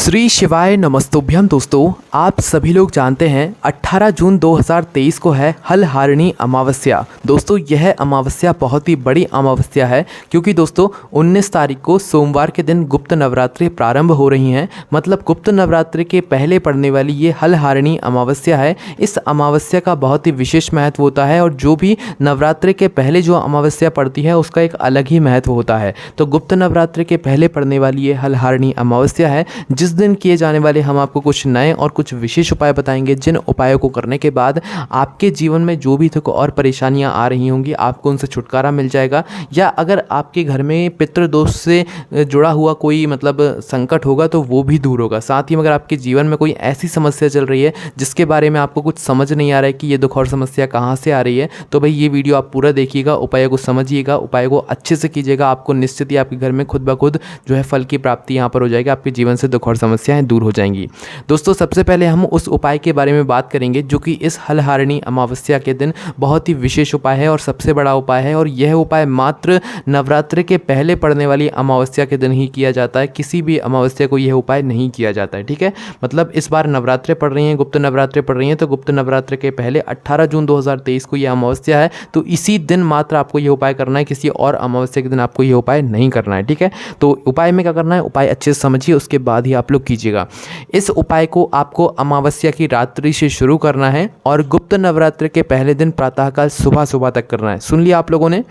श्री शिवाय नमस्तुभ्यम। दोस्तों, आप सभी लोग जानते हैं 18 जून 2023 को है हलहारिणी अमावस्या। दोस्तों, यह अमावस्या बहुत ही बड़ी अमावस्या है क्योंकि दोस्तों 19 तारीख को सोमवार के दिन गुप्त नवरात्रि प्रारंभ हो रही हैं। मतलब गुप्त नवरात्रि के पहले पड़ने वाली ये हलहारिणी अमावस्या है। इस अमावस्या का बहुत ही विशेष महत्व होता है और जो भी नवरात्रि के पहले जो अमावस्या पड़ती है उसका एक अलग ही महत्व होता है। तो गुप्त नवरात्रि के पहले पड़ने वाली ये हलहारिणी अमावस्या है, जिस दिन किए जाने वाले हम आपको कुछ नए और कुछ विशेष उपाय बताएंगे, जिन उपायों को करने के बाद आपके जीवन में जो भी दुख और परेशानियां आ रही होंगी आपको उनसे छुटकारा मिल जाएगा। या अगर आपके घर में पितृदोष से जुड़ा हुआ कोई संकट होगा तो वो भी दूर होगा। साथ ही अगर आपके जीवन में कोई ऐसी समस्या चल रही है जिसके बारे में आपको कुछ समझ नहीं आ रहा है कि ये दुख और समस्या कहाँ से आ रही है, तो भाई ये वीडियो आप पूरा देखिएगा, उपाय को समझिएगा, उपाय को अच्छे से कीजिएगा। आपको निश्चित ही आपके घर में खुद ब खुद जो है फल की प्राप्ति यहाँ पर हो जाएगी। आपके जीवन से दुख और समस्याएं दूर हो जाएंगी। दोस्तों, सबसे पहले हम उस उपाय के बारे में बात करेंगे जो कि इस हलहारिणी अमावस्या के दिन बहुत ही विशेष उपाय है और सबसे बड़ा उपाय है। और यह उपाय मात्र नवरात्रि के पहले पड़ने वाली अमावस्या के दिन ही किया जाता है। किसी भी अमावस्या को यह उपाय नहीं किया जाता है। ठीक है, मतलब इस बार नवरात्रि पड़ रही हैं, गुप्त नवरात्रि पड़ रही हैं, तो गुप्त नवरात्रि के पहले 18 जून 2023 को यह अमावस्या है, तो इसी दिन मात्र आपको यह उपाय करना है। किसी और अमावस्या के दिन आपको यह उपाय नहीं करना है। ठीक है, तो उपाय में क्या करना है, उपाय अच्छे से समझिए, उसके बाद ही आप लोग कीजिएगा। इस उपाय को आपको अमावस्या की रात्रि से शुरू करना है और गुप्त नवरात्रि के पहले दिन प्रातःकाल सुबह सुबह तक करना है। सुन लिया आप लोगों ने?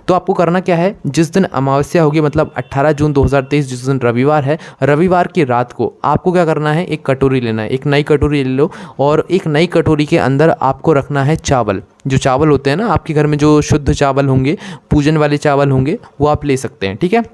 तो आपको करना क्या है, जिस दिन अमावस्या होगी मतलब 18 जून 2023 जिस दिन रविवार है, रविवार की रात को आपको क्या करना है, एक कटोरी लेना है, एक नई कटोरी ले लो और एक नई कटोरी के अंदर आपको रखना है चावल। जो चावल होते हैं ना आपके घर में, जो शुद्ध चावल होंगे, पूजन वाले चावल होंगे, वो आप ले सकते हैं। ठीक है,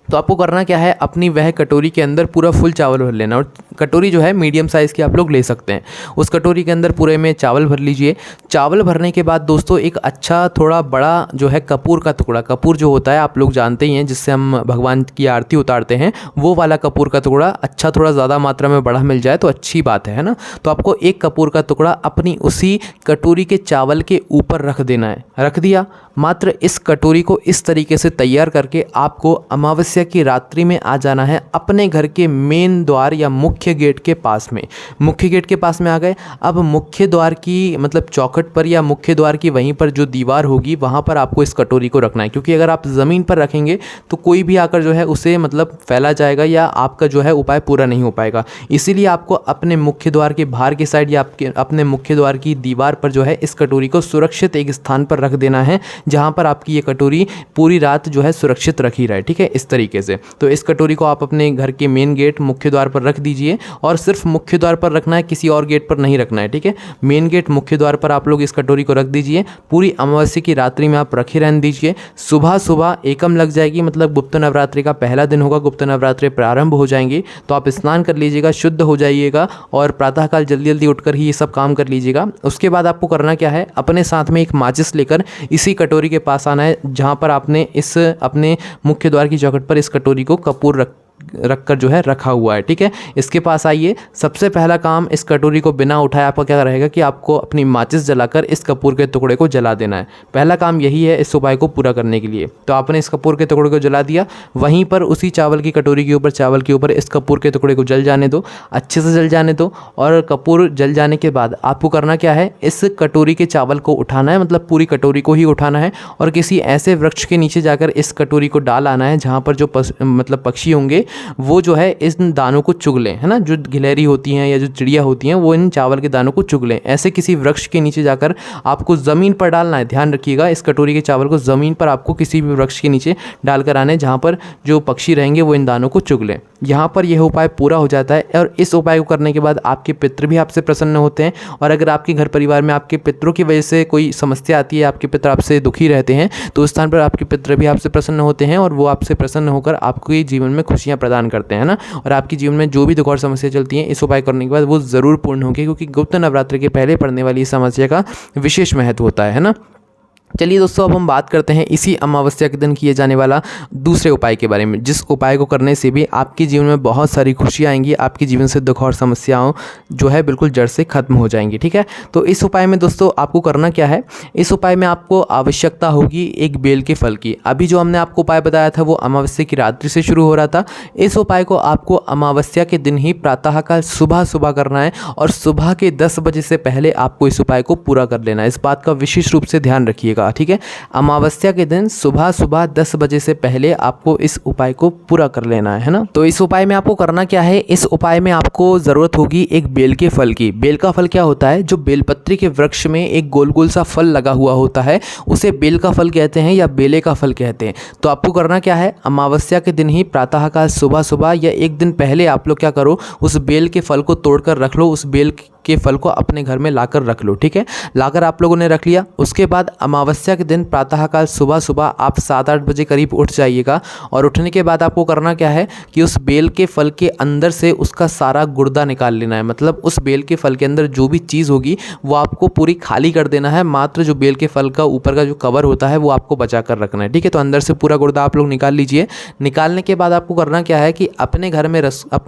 तो आपको करना क्या है, अपनी वह कटोरी के अंदर पूरा फुल चावल भर लेना। और कटोरी जो है मीडियम साइज़ की आप लोग ले सकते हैं। उस कटोरी के अंदर पूरे में चावल भर लीजिए। चावल भरने के बाद दोस्तों एक अच्छा थोड़ा बड़ा जो है कपूर का टुकड़ा, कपूर जो होता है आप लोग जानते ही हैं, जिससे हम भगवान की आरती उतारते हैं, वो वाला कपूर का टुकड़ा अच्छा थोड़ा ज़्यादा मात्रा में बड़ा मिल जाए तो अच्छी बात है ना। तो आपको एक कपूर का टुकड़ा अपनी उसी कटोरी के चावल के ऊपर रख देना है। रख दिया, मात्र इस कटोरी को इस तरीके से तैयार करके आपको अमावस्या की रात्रि में आ जाना है अपने घर के मेन द्वार या मुख्य गेट के पास में। मुख्य गेट के पास में आ गए, अब मुख्य द्वार की चौखट पर या मुख्य द्वार की वहीं पर जो दीवार होगी वहाँ पर आपको इस कटोरी को रखना है। क्योंकि अगर आप ज़मीन पर रखेंगे तो कोई भी आकर जो है उसे फैला जाएगा या आपका जो है उपाय पूरा नहीं हो पाएगा। इसीलिए आपको अपने मुख्य द्वार के बाहर की साइड या आपके अपने मुख्य द्वार की दीवार पर जो है इस कटोरी को सुरक्षित एक स्थान पर रख देना है, जहाँ पर आपकी ये कटोरी पूरी रात जो है सुरक्षित रखी रहे। ठीक है, इस तरीके से। तो इस कटोरी को आप अपने घर के मेन गेट मुख्य द्वार पर रख दीजिए और सिर्फ मुख्य द्वार पर रखना है, किसी और गेट पर नहीं रखना है। ठीक है, मेन गेट मुख्य द्वार पर आप लोग इस कटोरी को रख दीजिए। पूरी अमावस्या की रात्रि में आप रखे रहने दीजिए। सुबह सुबह एकम लग जाएगी, मतलब गुप्त नवरात्रि का पहला दिन होगा, गुप्त नवरात्रि प्रारंभ हो जाएंगी, तो आप स्नान कर लीजिएगा, शुद्ध हो जाइएगा और प्रातःकाल जल्दी जल्दी उठकर ही ये सब काम कर लीजिएगा। उसके बाद आपको करना क्या है, अपने साथ में एक माचिस लेकर इसी कटोरी के पास आना है जहाँ पर आपने इस अपने मुख्य द्वार की चौखट पर इस कटोरी को कपूर रखकर जो है रखा हुआ है। ठीक है, इसके पास आइए। सबसे पहला काम, इस कटोरी को बिना उठाए आपका क्या रहेगा कि आपको अपनी माचिस जलाकर इस कपूर के टुकड़े को जला देना है। पहला काम यही है इस उपाय को पूरा करने के लिए। तो आपने इस कपूर के टुकड़े को जला दिया, वहीं पर उसी चावल की कटोरी के ऊपर, चावल के ऊपर इस कपूर के टुकड़े को जल जाने दो, अच्छे से जल जाने दो। और कपूर जल जाने के बाद आपको करना क्या है, इस कटोरी के चावल को उठाना है, मतलब पूरी कटोरी को ही उठाना है और किसी ऐसे वृक्ष के नीचे जाकर इस कटोरी को डाल आना है जहाँ पर जो पक्षी होंगे वो जो है इन दानों को चुग लें, है ना। जो गिलहरी होती हैं या जो चिड़िया होती हैं वो इन चावल के दानों को चुग लें। ऐसे किसी वृक्ष के नीचे जाकर आपको ज़मीन पर डालना है। ध्यान रखिएगा, इस कटोरी के चावल को ज़मीन पर आपको किसी भी वृक्ष के नीचे डालकर आने, जहाँ पर जो पक्षी रहेंगे वो इन दानों को चुग लें। यहाँ पर यह उपाय पूरा हो जाता है और इस उपाय को करने के बाद आपके पितृ भी आपसे प्रसन्न होते हैं। और अगर आपके घर परिवार में आपके पितरों की वजह से कोई समस्या आती है, आपके पितर आपसे दुखी रहते हैं, तो उस स्थान पर आपके पितृ भी आपसे प्रसन्न होते हैं और वो आपसे प्रसन्न होकर आपके जीवन में खुशियाँ प्रदान करते हैं ना। और आपके जीवन में जो भी दुख और समस्या चलती हैं इस उपाय करने के बाद वो ज़रूर पूर्ण होगी, क्योंकि गुप्त नवरात्रि के पहले पड़ने वाली इस समस्या का विशेष महत्व होता है ना। चलिए दोस्तों, अब हम बात करते हैं इसी अमावस्या के दिन किए जाने वाला दूसरे उपाय के बारे में, जिस उपाय को करने से भी आपके जीवन में बहुत सारी खुशियाँ आएंगी, आपके जीवन से दुख और समस्याओं जो है बिल्कुल जड़ से खत्म हो जाएंगी। ठीक है, तो इस उपाय में दोस्तों आपको करना क्या है, इस उपाय में आपको आवश्यकता होगी एक बेल के फल की। अभी जो हमने आपको उपाय बताया था वो अमावस्या की रात्रि से शुरू हो रहा था। इस उपाय को आपको अमावस्या के दिन ही प्रातःकाल सुबह सुबह करना है और सुबह के 10 बजे से पहले आपको इस उपाय को पूरा कर लेना है। इस बात का विशेष रूप से ध्यान रखिएगा। ठीक है, अमावस्या के दिन सुबह सुबह 10 बजे से पहले आपको इस उपाय को पूरा कर लेना है ना। तो इस उपाय में आपको करना क्या है, इस उपाय में आपको ज़रूरत होगी एक बेल के फल की। बेल का फल क्या होता है, जो बेलपत्री के वृक्ष में एक गोल गोल सा फल लगा हुआ होता है, उसे बेल का फल कहते हैं या बेले का फल कहते हैं। तो आपको करना क्या है, अमावस्या के दिन ही प्रातःकाल सुबह सुबह या एक दिन पहले आप लोग क्या करो, उस बेल के फल को तोड़कर रख लो, उस बेल के फल को अपने घर में लाकर रख लो। ठीक है, लाकर आप लोगों ने रख लिया। उसके बाद अमावस्या के दिन प्रातःकाल सुबह सुबह आप 7-8 बजे करीब उठ जाइएगा और उठने के बाद आपको करना क्या है कि उस बेल के फल के अंदर से उसका सारा गुर्दा निकाल लेना है। मतलब उस बेल के फल के अंदर जो भी चीज़ होगी वो आपको पूरी खाली कर देना है, मात्र जो बेल के फल का ऊपर का जो कवर होता है वो आपको बचा कर रखना है। ठीक है, तो अंदर से पूरा गुर्दा आप लोग निकाल लीजिए। निकालने के बाद आपको करना क्या है कि अपने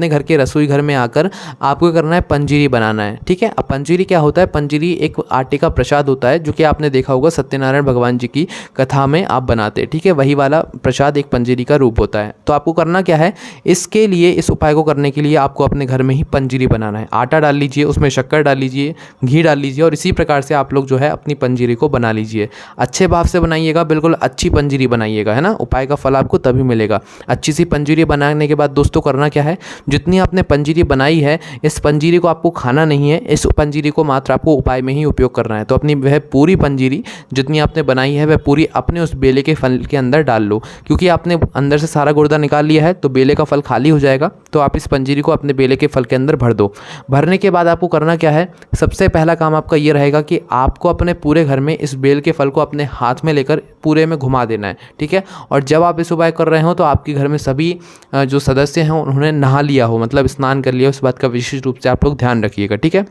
घर के रसोई घर में आकर आपको करना है पंजीरी बनाना है। ठीक है, अब पंजीरी क्या होता है, पंजीरी एक आटे का प्रसाद होता है जो कि आपने देखा होगा सत्यनारायण भगवान जी की कथा में आप बनाते हैं। ठीक है, वही वाला प्रसाद एक पंजीरी का रूप होता है। तो आपको करना क्या है, इसके लिए इस उपाय को करने के लिए आपको अपने घर में ही पंजीरी बनाना है। आटा डाल लीजिए, उसमें शक्कर डाल लीजिए, घी डाल लीजिए और इसी प्रकार से आप लोग जो है अपनी पंजीरी को बना लीजिए। अच्छे भाव से बनाइएगा, बिल्कुल अच्छी पंजीरी बनाइएगा, है ना। उपाय का फल आपको तभी मिलेगा। अच्छी सी पंजीरी बनाने के बाद दोस्तों करना क्या है, जितनी आपने पंजीरी बनाई है इस पंजीरी को आपको खाना नहीं है, इस पंजीरी को मात्र आपको उपाय में ही उपयोग करना है। तो अपनी वह पूरी पंजीरी जितनी आपने बनाई है वह पूरी अपने उस बेले के फल के अंदर डाल लो, क्योंकि आपने अंदर से सारा गुर्दा निकाल लिया है तो बेले का फल खाली हो जाएगा। तो आप इस पंजीरी को अपने बेले के फल के अंदर भर दो। भरने के बाद आपको करना क्या है, सबसे पहला काम आपका ये रहेगा कि आपको अपने पूरे घर में इस बेल के फल को अपने हाथ में लेकर पूरे में घुमा देना है। ठीक है, और जब आप इस उपाय कर रहे हो तो आपके घर में सभी जो सदस्य हैं उन्होंने नहा लिया हो, मतलब स्नान कर लिया, उस बात का विशेष रूप से आप लोग ध्यान रखिएगा। ठीक है,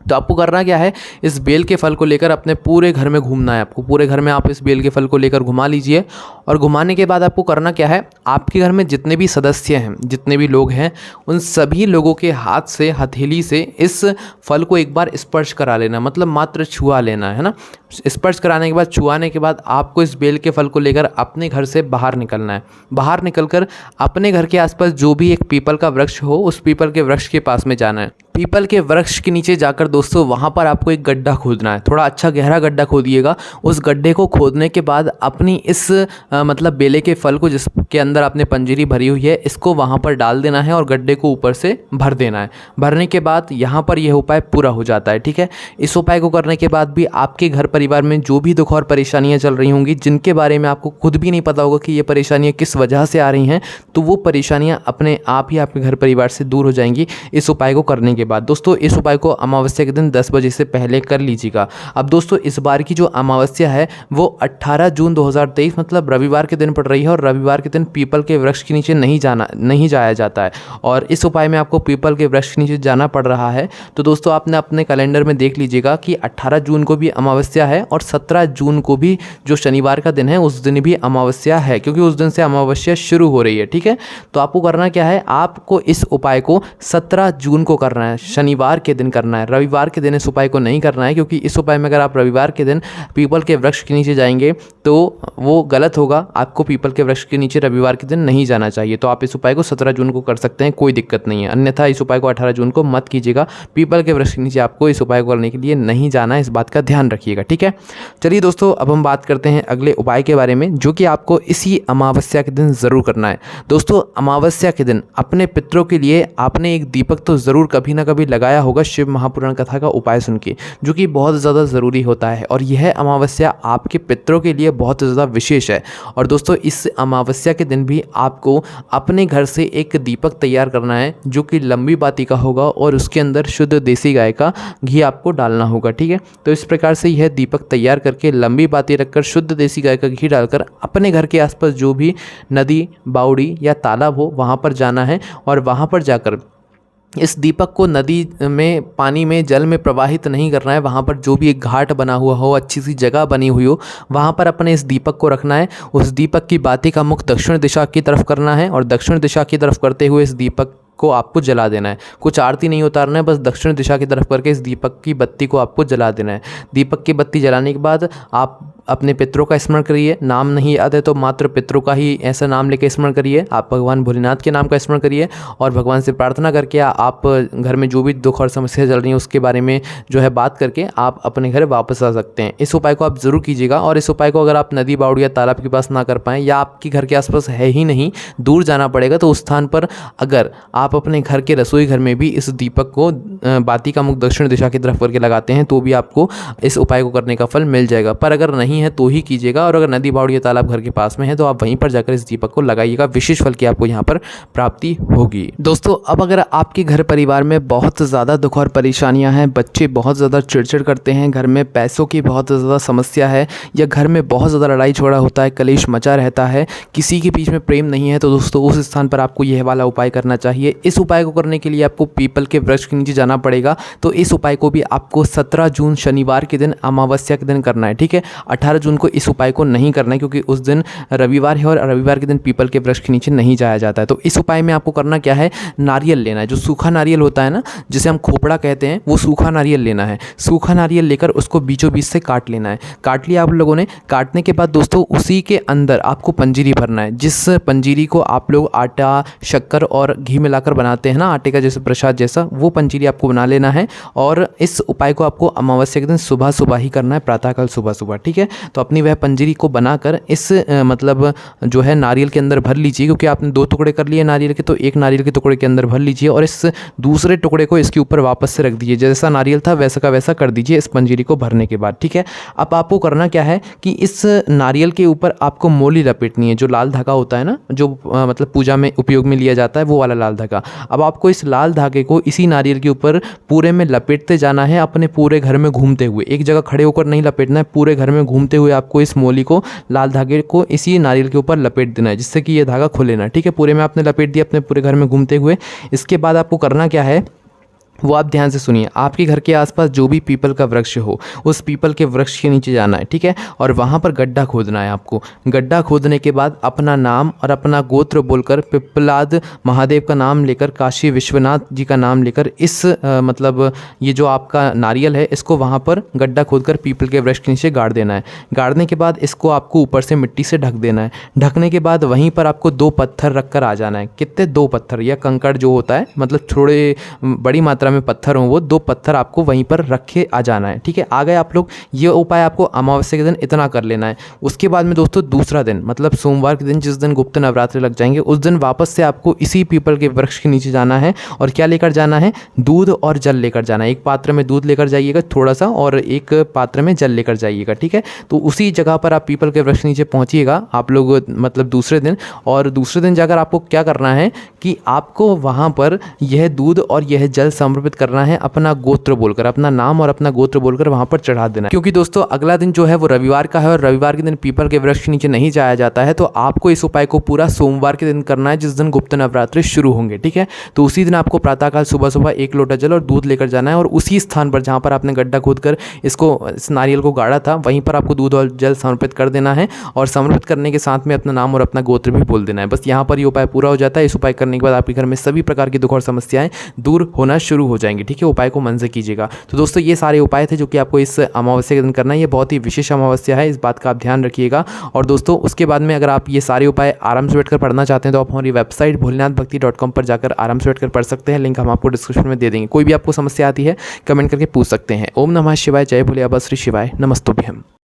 तो आपको करना क्या है, इस बेल के फल को लेकर अपने पूरे घर में घूमना है। आपको पूरे घर में आप इस बेल के फल को लेकर घुमा लीजिए और घुमाने के बाद आपको करना क्या है, आपके घर में जितने भी सदस्य हैं, जितने भी लोग हैं, उन सभी लोगों के हाथ से, हथेली से इस फल को एक बार स्पर्श करा लेना, मतलब मात्र छुआ लेना है ना। स्पर्श कराने के बाद, छुआने के बाद आपको इस बेल के फल को लेकर अपने घर से बाहर निकलना है। बाहर निकलकर अपने घर के आसपास जो भी एक पीपल का वृक्ष हो उस पीपल के वृक्ष के पास में जाना है। पीपल के वृक्ष के नीचे जाकर दोस्तों वहाँ पर आपको एक गड्ढा खोदना है, थोड़ा अच्छा गहरा गड्ढा खोदिएगा। उस गड्ढे को खोदने के बाद अपनी इस मतलब बेले के फल को, जिसके अंदर आपने पंजीरी भरी हुई है, इसको वहाँ पर डाल देना है और गड्ढे को ऊपर से भर देना है। भरने के बाद यहाँ पर यह उपाय पूरा हो जाता है। ठीक है, इस उपाय को करने के बाद भी आपके घर परिवार में जो भी दुख और परेशानियाँ चल रही होंगी, जिनके बारे में आपको खुद भी नहीं पता होगा कि ये परेशानियाँ किस वजह से आ रही हैं, तो वो परेशानियाँ अपने आप ही आपके घर परिवार से दूर हो जाएंगी इस उपाय को करने के बाद। दोस्तों इस उपाय को अमावस्या के दिन 10 बजे से पहले कर लीजिएगा। अब दोस्तों इस बार की जो अमावस्या है वो 18 जून 2023 मतलब रविवार के दिन पड़ रही है और रविवार के दिन पीपल के वृक्ष के नीचे नहीं जाया जाता है और इस उपाय में आपको पीपल के वृक्ष के नीचे जाना पड़ रहा है। तो दोस्तों आपने अपने कैलेंडर में देख लीजिएगा कि 18 जून को भी अमावस्या है और 17 जून को भी जो शनिवार का दिन है उस दिन भी अमावस्या है, क्योंकि उस दिन से अमावस्या शुरू हो रही है। ठीक है, तो आपको करना क्या है, आपको इस उपाय को 17 जून को करना है, शनिवार के दिन करना है। रविवार के दिन इस उपाय को नहीं करना है, क्योंकि इस उपाय में अगर आप रविवार के दिन पीपल के वृक्ष के नीचे जाएंगे तो वो गलत होगा। आपको पीपल के वृक्ष के नीचे रविवार के दिन नहीं जाना चाहिए। तो आप इस उपाय को 17 जून को कर सकते हैं, कोई दिक्कत नहीं है। अन्यथा इस उपाय को 18 जून को मत कीजिएगा। पीपल के वृक्ष के नीचे आपको इस उपाय को करने के लिए नहीं जाना है, इस बात का ध्यान रखिएगा। ठीक है, चलिए दोस्तों अब हम बात करते हैं अगले उपाय के बारे में, जो कि आपको इसी अमावस्या के दिन ज़रूर करना है। दोस्तों अमावस्या के दिन अपने पितरों के लिए आपने एक दीपक तो ज़रूर कभी ना कभी लगाया होगा शिव महापुराण कथा का उपाय सुन के, जो कि बहुत ज़्यादा ज़रूरी होता है और यह अमावस्या आपके पितरों के लिए बहुत ज़्यादा विशेष है। और दोस्तों इस अमावस्या के दिन भी आपको अपने घर से एक दीपक तैयार करना है, जो कि लंबी बाती का होगा और उसके अंदर शुद्ध देसी गाय का घी आपको डालना होगा। ठीक है, तो इस प्रकार से यह दीपक तैयार करके लंबी बाती रखकर शुद्ध देसी गाय का घी डालकर अपने घर के आसपास जो भी नदी, बावड़ी या तालाब हो वहाँ पर जाना है और वहाँ पर जाकर इस दीपक को नदी में, पानी में, जल में प्रवाहित नहीं करना है। वहाँ पर जो भी एक घाट बना हुआ हो, अच्छी सी जगह बनी हुई हो, वहाँ पर अपने इस दीपक को रखना है। उस दीपक की बाती का मुख दक्षिण दिशा की तरफ करना है और दक्षिण दिशा की तरफ करते हुए इस दीपक को आपको जला देना है। कुछ आरती नहीं उतारना है, बस दक्षिण दिशा की तरफ करके इस दीपक की बत्ती को आपको जला देना है। दीपक की बत्ती जलाने के बाद आप अपने पितरों का स्मरण करिए। नाम नहीं याद है तो मात्र पितरों का ही ऐसा नाम लेके स्मरण करिए। आप भगवान भोलेनाथ के नाम का स्मरण करिए और भगवान से प्रार्थना करके आप घर में जो भी दुख और समस्या चल रही है उसके बारे में जो है बात करके आप अपने घर वापस आ सकते हैं। इस उपाय को आप ज़रूर कीजिएगा। और इस उपाय को अगर आप नदी, बावड़ी या तालाब के पास ना कर पाएँ या आपके घर के आसपास है ही नहीं, दूर जाना पड़ेगा, तो उस स्थान पर अगर आप अपने घर के रसोई घर में भी इस दीपक को बाती का मुख दक्षिण दिशा की तरफ करके लगाते हैं तो भी आपको इस उपाय को करने का फल मिल जाएगा। पर अगर नहीं है तो ही कीजिएगा। और अगर नदी, बावड़ी या तालाब घर के पास में है तो आप वहीं पर जाकर इस दीपक को लगाइएगा। विशेष फल की आपको यहाँ पर प्राप्ति होगी। दोस्तों, अब अगर आपके घर परिवार में बहुत ज़्यादा दुख और परेशानियां हैं, बच्चे बहुत ज़्यादा चिड़चिड़ करते हैं, घर में पैसों की बहुत ज़्यादा समस्या है या घर में बहुत ज़्यादा लड़ाई झगड़ा होता है, कलेश मचा रहता है, किसी के बीच में प्रेम नहीं है, तो दोस्तों उस स्थान पर आपको यह वाला उपाय करना चाहिए। इस उपाय को करने के लिए आपको पीपल के वृक्ष के नीचे जाना पड़ेगा। तो इस उपाय को भी आपको 17 जून शनिवार के दिन, अमावस्या के दिन करना है। ठीक है, 18 जून को इस उपाय को नहीं करना है क्योंकि उस दिन रविवार है और रविवार के दिन पीपल के वृक्ष के नीचे नहीं जाया जाता है। तो इस उपाय में आपको करना क्या है, नारियल लेना है। जो सूखा नारियल होता है ना, जिसे हम खोपड़ा कहते हैं, वो सूखा नारियल लेना है। सूखा नारियल लेकर उसको बीचों बीच से काट लेना है। काट लिया आप लोगों ने। काटने के बाद दोस्तों उसी के अंदर आपको पंजीरी भरना है। जिस पंजीरी को आप लोग आटा, शक्कर और घी मिलाकर बनाते हैं ना, आटे का जैसे प्रसाद जैसा, वो पंजीरी आपको बना लेना है। और इस उपाय को आपको अमावस्या के दिन सुबह सुबह ही करना है, प्रातःकाल सुबह सुबह। ठीक है, तो अपनी वह पंजीरी को बनाकर इस मतलब जो है नारियल के अंदर भर लीजिए। क्योंकि आपने 2 टुकड़े कर लिए नारियल के, तो एक नारियल के टुकड़े के अंदर भर लीजिए और इस दूसरे टुकड़े को इसके ऊपर वापस से रख दीजिए। जैसा नारियल था वैसा का वैसा कर दीजिए इस पंजीरी को भरने के बाद। ठीक है, अब आपको करना क्या है कि इस नारियल के ऊपर आपको मोली लपेटनी है। जो लाल धागा होता है ना, जो मतलब पूजा में उपयोग में लिया जाता है, वो वाला लाल धागा। अब आपको इस लाल धागे को इसी नारियल के ऊपर पूरे में लपेटते जाना है, अपने पूरे घर में घूमते हुए। एक जगह खड़े होकर नहीं लपेटना है, पूरे घर में घूमते हुए आपको इस मोली को, लाल धागे को इसी नारियल के ऊपर लपेट देना है, जिससे कि ये धागा खुले ना। ठीक है, पूरे में आपने लपेट दिया अपने पूरे घर में घूमते हुए। इसके बाद आपको करना क्या है वो आप ध्यान से सुनिए। आपके घर के आसपास जो भी पीपल का वृक्ष हो, उस पीपल के वृक्ष के नीचे जाना है। ठीक है, और वहाँ पर गड्ढा खोदना है आपको। गड्ढा खोदने के बाद अपना नाम और अपना गोत्र बोलकर, पिपलाद महादेव का नाम लेकर, काशी विश्वनाथ जी का नाम लेकर, इस मतलब ये जो आपका नारियल है, इसको वहाँ पर गड्ढा खोदकर पीपल के वृक्ष के नीचे गाड़ देना है। गाड़ने के बाद इसको आपको ऊपर से मिट्टी से ढक देना है। ढकने के बाद वहीं पर आपको 2 पत्थर रख कर आ जाना है। कितने? 2 पत्थर या कंकड़ जो होता है, मतलब थोड़े बड़ी मात्रा में पत्थर हों, वो 2 पत्थर आपको वहीं पर रखे आ जाना है। ठीक है, आ गए आप लोग। ये उपाय आपको अमावस्या के दिन इतना कर लेना है। उसके बाद में दोस्तों दूसरा दिन, मतलब सोमवार के दिन, जिस दिन गुप्त नवरात्रि लग जाएंगे, उस दिन वापस से आपको इसी पीपल के वृक्ष के नीचे जाना है। और क्या लेकर जाना है? दूध और जल लेकर जाना है। एक पात्र में दूध लेकर जाइएगा थोड़ा सा, और एक पात्र में जल लेकर जाइएगा। ठीक है, तो उसी जगह पर आप पीपल के वृक्ष के नीचे पहुँचिएगा आप लोग, मतलब दूसरे दिन। और दूसरे दिन जाकर आपको क्या करना है कि आपको वहाँ पर यह दूध और यह जल समर्पित करना है, अपना गोत्र बोलकर, अपना नाम और अपना गोत्र बोलकर वहां पर चढ़ा देना है। क्योंकि दोस्तों अगला दिन जो है वो रविवार का है और रविवार के दिन पीपल के वृक्ष के नीचे नहीं जाया जाता है। तो आपको इस उपाय को पूरा सोमवार के दिन करना है, जिस दिन गुप्त नवरात्रि शुरू होंगे। ठीक है, तो उसी दिन आपको प्रातःकाल सुबह सुबह 1 लोटा जल और दूध लेकर जाना है और उसी स्थान पर जहां पर आपने गड्ढा खोदकर इस नारियल को गाड़ा था, वहीं पर आपको दूध और जल समर्पित कर देना है। और समर्पित करने के साथ में अपना नाम और अपना गोत्र भी बोल देना है। बस यहाँ पर ये उपाय पूरा हो जाता है। इस उपाय करने के बाद आपके घर में सभी प्रकार की दुख और समस्याएं दूर होना शुरू हो जाएंगी। ठीक है, उपाय को मन से कीजिएगा। तो दोस्तों ये सारे उपाय थे जो कि आपको इस अमावस्या के दिन करना है। ये बहुत ही विशेष अमावस्या है, इस बात का आप ध्यान रखिएगा। और दोस्तों उसके बाद में अगर आप ये सारे उपाय आराम से बैठकर पढ़ना चाहते हैं तो आप हमारी वेबसाइट भोलेनाथभक्ति.com पर जाकर आराम से बैठकर पढ़ सकते हैं। लिंक हम आपको डिस्क्रिप्शन में दे देंगे। कोई भी आपको समस्या आती है कमेंट करके पूछ सकते हैं। ओम नमः शिवाय, जय भोले, अभय श्री शिवाय, नमस्तुभ्यम।